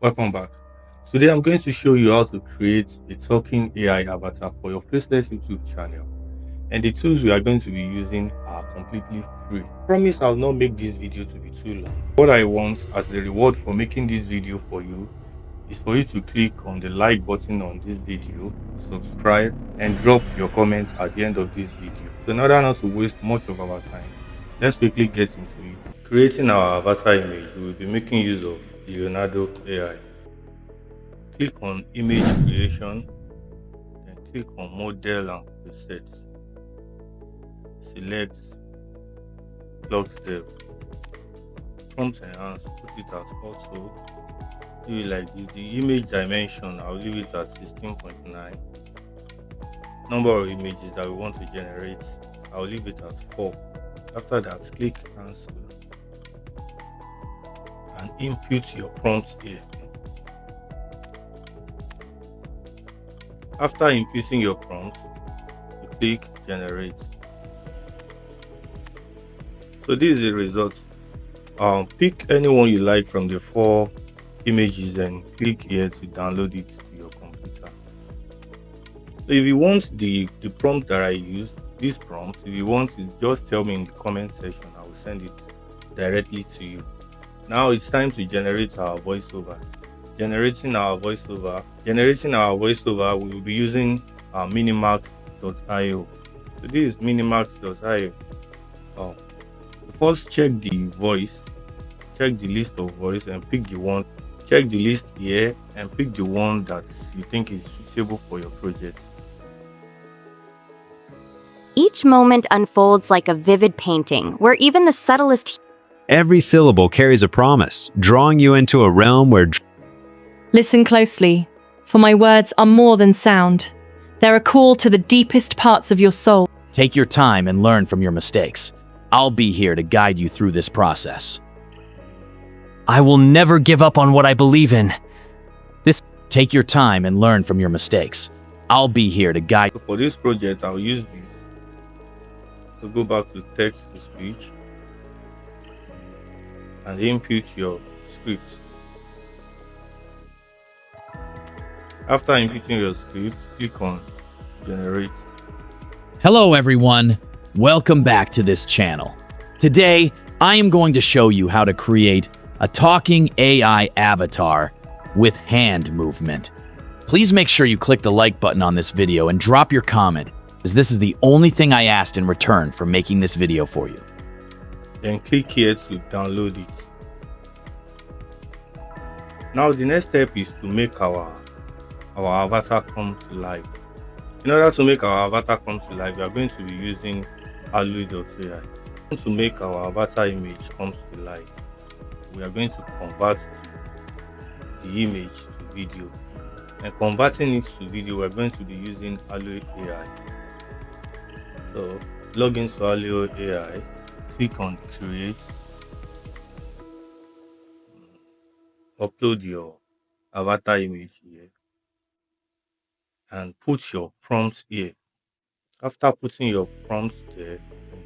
Welcome back. Today I'm going to show you how to create a talking AI avatar for your faceless YouTube channel. And the tools we are going to be using are completely free. Promise I'll not make this video to be too long. What I want as the reward for making this video for you is for you to click on the like button on this video, subscribe, and drop your comments at the end of this video. So in order not to waste much of our time, let's quickly get into it. Creating our avatar image, we will be making use of Leonardo AI. Click on image creation, then click on model and presets. Select plug dev, prompt enhance, put it at auto. Do it like this. The image dimension, I'll leave it at 16.9. Number of images that we want to generate, I'll leave it at 4. After that, click cancel and input your prompts here. After inputting your prompt, you click generate. So this is the result. Pick anyone you like from the 4 images and click here to download it to your computer. So if you want the prompt that I used, this prompt, if you want to just tell me in the comment section, I will send it directly to you. Now it's time to generate our voiceover. Generating our voiceover, we will be using minimax.io. So this is minimax.io. First check the voice, check the list of voice and pick the one. Check the list here and pick the one that you think is suitable for your project. Each moment unfolds like a vivid painting, where even the subtlest... Every syllable carries a promise, drawing you into a realm where... Listen closely, for my words are more than sound. They're a call to the deepest parts of your soul. Take your time and learn from your mistakes. I'll be here to guide you through this process. I will never give up on what I believe in. Take your time and learn from your mistakes. I'll be here to guide. So for this project, I'll use this. So go back to text to speech and input your script. After inputting your script, click on generate. Hello everyone, welcome back to this channel. Today, I am going to show you how to create a talking AI avatar with hand movement. Please make sure you click the like button on this video and drop your comment, as this is the only thing I asked in return for making this video for you. Then click here to download it. Now the next step is to make our avatar come to life. In order to make our avatar come to life, we are going to be using ULTRA-REALISTA. To make our avatar image come to life, we are going to convert the image to video. And converting it to video, we are going to be using Allo AI. So log into Allo AI, click on create, upload your avatar image here, and put your prompts here. After putting your prompts there, then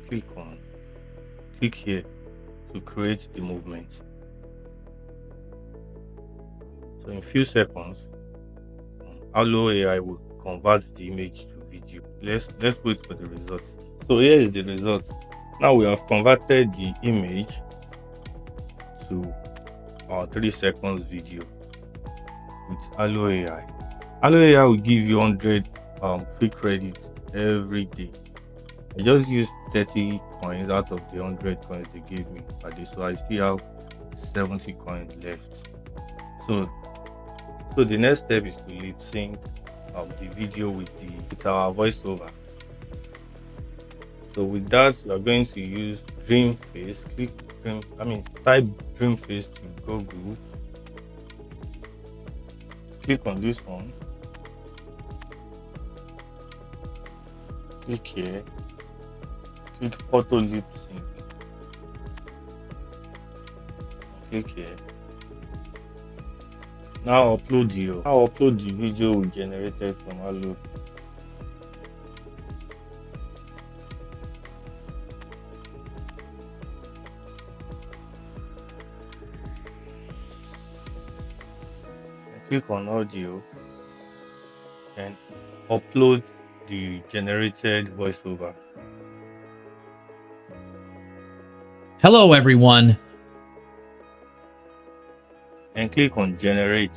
click here to create the movement. So in few seconds, Allo AI will convert the image to video. Let's wait for the result. So here is the result. Now we have converted the image to our 3 seconds video with Allo AI. Allo AI will give you 100 free credits every day. I just used 30 coins out of the 100 coins they gave me per day, so I still have 70 coins left. So the next step is to lip sync the video with our voiceover. So with that, we are going to use Dream Face. Type Dream Face to Google. Click on this one. Click here. Click photo lip sync. Click here. Now upload the video we generated from Allo. click on audio and upload the generated voiceover. Hello, everyone. And click on generate.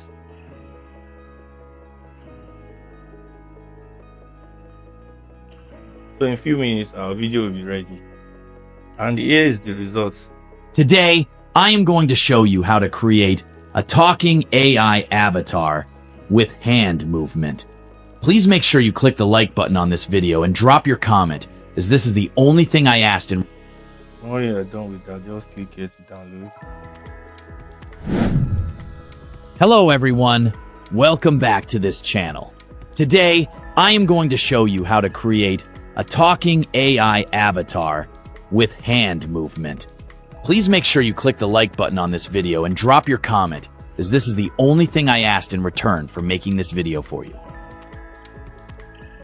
So in a few minutes our video will be ready. And here is the results. Today, I am going to show you how to create a talking AI avatar with hand movement. Please make sure you click the like button on this video and drop your comment, as this is the only thing I asked in. When you are done with that, just click here to download. Hello, everyone. Welcome back to this channel. Today, I am going to show you how to create a talking AI avatar with hand movement. Please make sure you click the like button on this video and drop your comment, as this is the only thing I asked in return for making this video for you.